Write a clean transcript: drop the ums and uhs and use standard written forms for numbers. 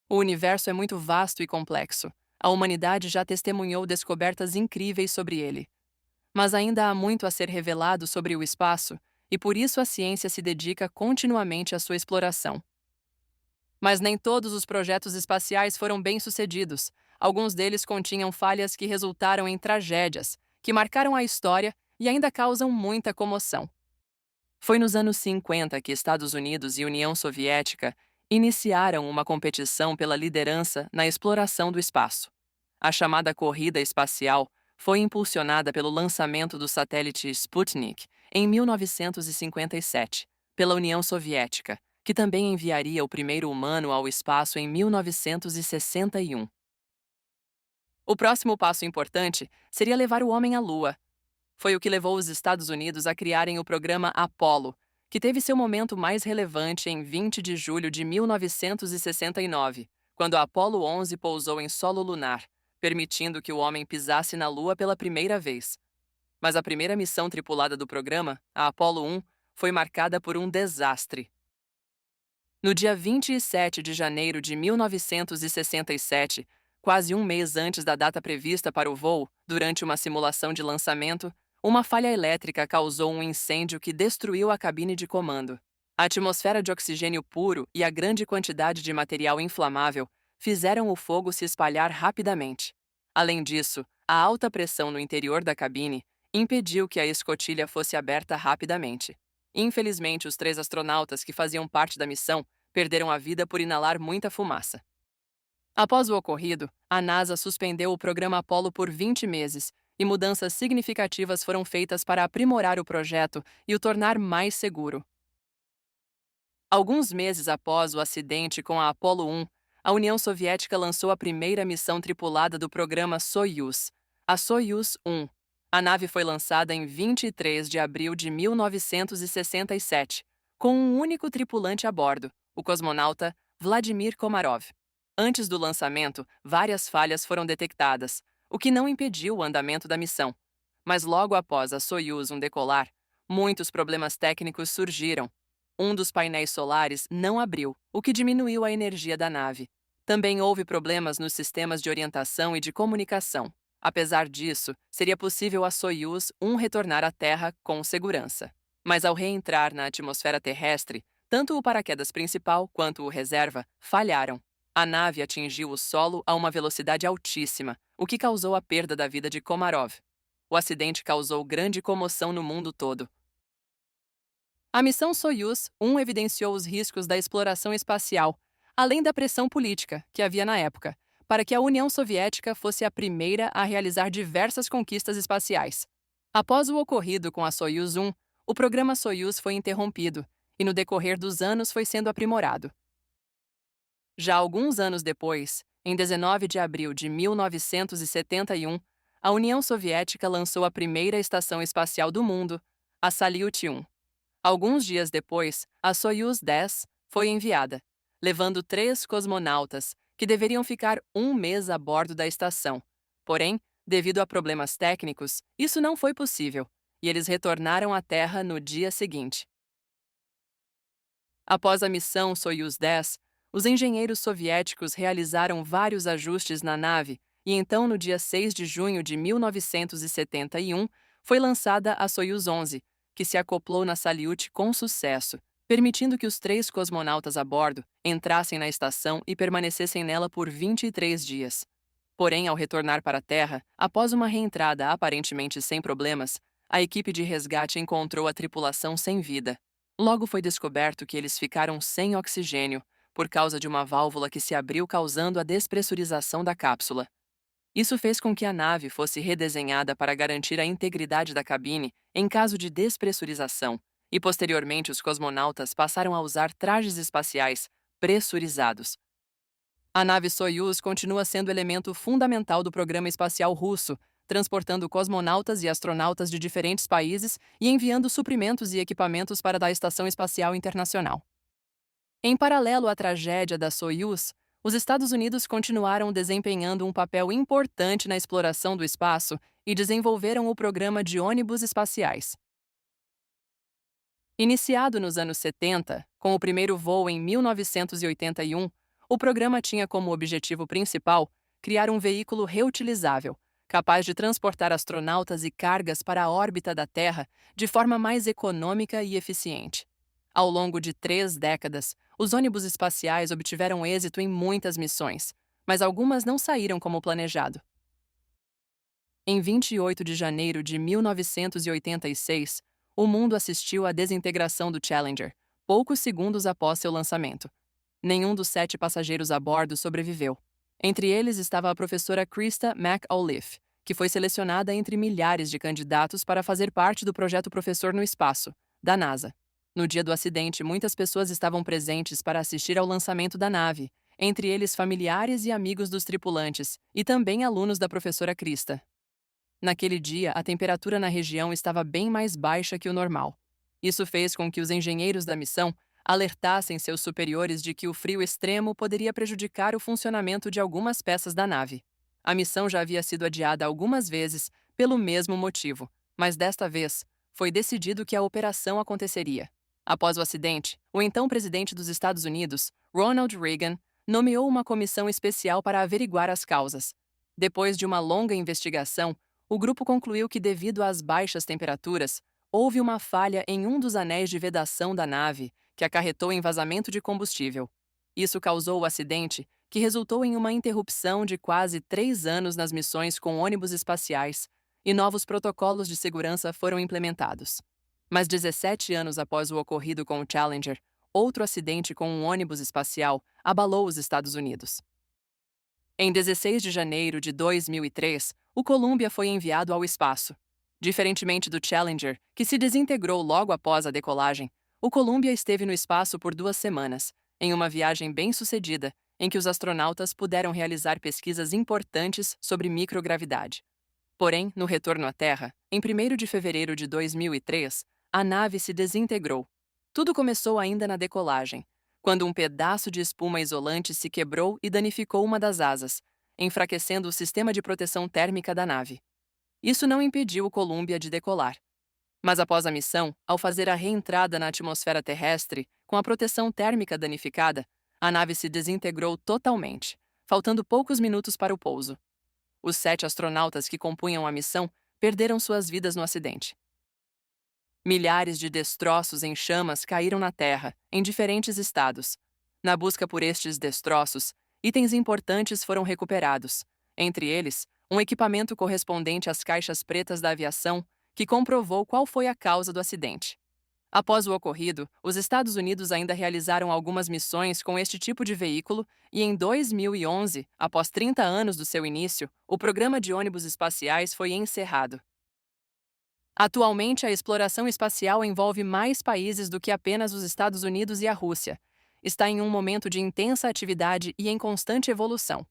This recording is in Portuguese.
O universo é muito vasto e complexo. A humanidade já testemunhou descobertas incríveis sobre ele. Mas ainda há muito a ser revelado sobre o espaço, e por isso a ciência se dedica continuamente à sua exploração. Mas nem todos os projetos espaciais foram bem-sucedidos. Alguns deles continham falhas que resultaram em tragédias, que marcaram a história e ainda causam muita comoção. Foi nos anos 50 que Estados Unidos e União Soviética iniciaram uma competição pela liderança na exploração do espaço. A chamada corrida espacial foi impulsionada pelo lançamento do satélite Sputnik em 1957, pela União Soviética, que também enviaria o primeiro humano ao espaço em 1961. O próximo passo importante seria levar o homem à Lua. Foi o que levou os Estados Unidos a criarem o programa Apollo, que teve seu momento mais relevante em 20 de julho de 1969, quando a Apollo 11 pousou em solo lunar, permitindo que o homem pisasse na Lua pela primeira vez. Mas a primeira missão tripulada do programa, a Apollo 1, foi marcada por um desastre. No dia 27 de janeiro de 1967, quase um mês antes da data prevista para o voo, durante uma simulação de lançamento, uma falha elétrica causou um incêndio que destruiu a cabine de comando. A atmosfera de oxigênio puro e a grande quantidade de material inflamável fizeram o fogo se espalhar rapidamente. Além disso, a alta pressão no interior da cabine impediu que a escotilha fosse aberta rapidamente. Infelizmente, os 3 astronautas que faziam parte da missão perderam a vida por inalar muita fumaça. Após o ocorrido, a NASA suspendeu o programa Apollo por 20 meses e mudanças significativas foram feitas para aprimorar o projeto e o tornar mais seguro. Alguns meses após o acidente com a Apollo 1, a União Soviética lançou a primeira missão tripulada do programa Soyuz, a Soyuz 1. A nave foi lançada em 23 de abril de 1967, com um único tripulante a bordo, o cosmonauta Vladimir Komarov. Antes do lançamento, várias falhas foram detectadas, o que não impediu o andamento da missão. Mas logo após a Soyuz 1 decolar, muitos problemas técnicos surgiram. Um dos painéis solares não abriu, o que diminuiu a energia da nave. Também houve problemas nos sistemas de orientação e de comunicação. Apesar disso, seria possível a Soyuz 1 retornar à Terra com segurança. Mas ao reentrar na atmosfera terrestre, tanto o paraquedas principal quanto o reserva falharam. A nave atingiu o solo a uma velocidade altíssima, o que causou a perda da vida de Komarov. O acidente causou grande comoção no mundo todo. A missão Soyuz 1 evidenciou os riscos da exploração espacial, além da pressão política que havia na época, para que a União Soviética fosse a primeira a realizar diversas conquistas espaciais. Após o ocorrido com a Soyuz 1, o programa Soyuz foi interrompido e, no decorrer dos anos, foi sendo aprimorado. Já alguns anos depois, em 19 de abril de 1971, a União Soviética lançou a primeira estação espacial do mundo, a Salyut 1. Alguns dias depois, a Soyuz 10 foi enviada, levando 3 cosmonautas, que deveriam ficar um mês a bordo da estação. Porém, devido a problemas técnicos, isso não foi possível, e eles retornaram à Terra no dia seguinte. Após a missão Soyuz 10, os engenheiros soviéticos realizaram vários ajustes na nave e então, no dia 6 de junho de 1971, foi lançada a Soyuz 11, que se acoplou na Salyut com sucesso, permitindo que os 3 cosmonautas a bordo entrassem na estação e permanecessem nela por 23 dias. Porém, ao retornar para a Terra, após uma reentrada aparentemente sem problemas, a equipe de resgate encontrou a tripulação sem vida. Logo foi descoberto que eles ficaram sem oxigênio, por causa de uma válvula que se abriu causando a despressurização da cápsula. Isso fez com que a nave fosse redesenhada para garantir a integridade da cabine em caso de despressurização, e posteriormente os cosmonautas passaram a usar trajes espaciais pressurizados. A nave Soyuz continua sendo elemento fundamental do programa espacial russo, transportando cosmonautas e astronautas de diferentes países e enviando suprimentos e equipamentos para a Estação Espacial Internacional. Em paralelo à tragédia da Soyuz, os Estados Unidos continuaram desempenhando um papel importante na exploração do espaço e desenvolveram o programa de ônibus espaciais. Iniciado nos anos 70, com o primeiro voo em 1981, O programa tinha como objetivo principal criar um veículo reutilizável, capaz de transportar astronautas e cargas para a órbita da Terra de forma mais econômica e eficiente. Ao longo de 3 décadas, os ônibus espaciais obtiveram êxito em muitas missões, mas algumas não saíram como planejado. Em 28 de janeiro de 1986, o mundo assistiu à desintegração do Challenger, poucos segundos após seu lançamento. Nenhum dos 7 passageiros a bordo sobreviveu. Entre eles estava a professora Krista McAuliffe, que foi selecionada entre milhares de candidatos para fazer parte do projeto Professor no Espaço, da NASA. No dia do acidente, muitas pessoas estavam presentes para assistir ao lançamento da nave, entre eles familiares e amigos dos tripulantes, e também alunos da professora Krista. Naquele dia, a temperatura na região estava bem mais baixa que o normal. Isso fez com que os engenheiros da missão alertassem seus superiores de que o frio extremo poderia prejudicar o funcionamento de algumas peças da nave. A missão já havia sido adiada algumas vezes pelo mesmo motivo, mas desta vez foi decidido que a operação aconteceria. Após o acidente, o então presidente dos Estados Unidos, Ronald Reagan, nomeou uma comissão especial para averiguar as causas. Depois de uma longa investigação, o grupo concluiu que, devido às baixas temperaturas, houve uma falha em um dos anéis de vedação da nave, que acarretou em vazamento de combustível. Isso causou o acidente, que resultou em uma interrupção de quase 3 anos nas missões com ônibus espaciais, e novos protocolos de segurança foram implementados. Mas 17 anos após o ocorrido com o Challenger, outro acidente com um ônibus espacial abalou os Estados Unidos. Em 16 de janeiro de 2003, o Columbia foi enviado ao espaço. Diferentemente do Challenger, que se desintegrou logo após a decolagem, o Columbia esteve no espaço por 2 semanas, em uma viagem bem-sucedida, em que os astronautas puderam realizar pesquisas importantes sobre microgravidade. Porém, no retorno à Terra, em 1º de fevereiro de 2003, a nave se desintegrou. Tudo começou ainda na decolagem, quando um pedaço de espuma isolante se quebrou e danificou uma das asas, enfraquecendo o sistema de proteção térmica da nave. Isso não impediu o Columbia de decolar. Mas após a missão, ao fazer a reentrada na atmosfera terrestre, com a proteção térmica danificada, a nave se desintegrou totalmente, faltando poucos minutos para o pouso. Os 7 astronautas que compunham a missão perderam suas vidas no acidente. Milhares de destroços em chamas caíram na Terra, em diferentes estados. Na busca por estes destroços, itens importantes foram recuperados, entre eles, um equipamento correspondente às caixas pretas da aviação, que comprovou qual foi a causa do acidente. Após o ocorrido, os Estados Unidos ainda realizaram algumas missões com este tipo de veículo e, em 2011, após 30 anos do seu início, o programa de ônibus espaciais foi encerrado. Atualmente, a exploração espacial envolve mais países do que apenas os Estados Unidos e a Rússia. Está em um momento de intensa atividade e em constante evolução.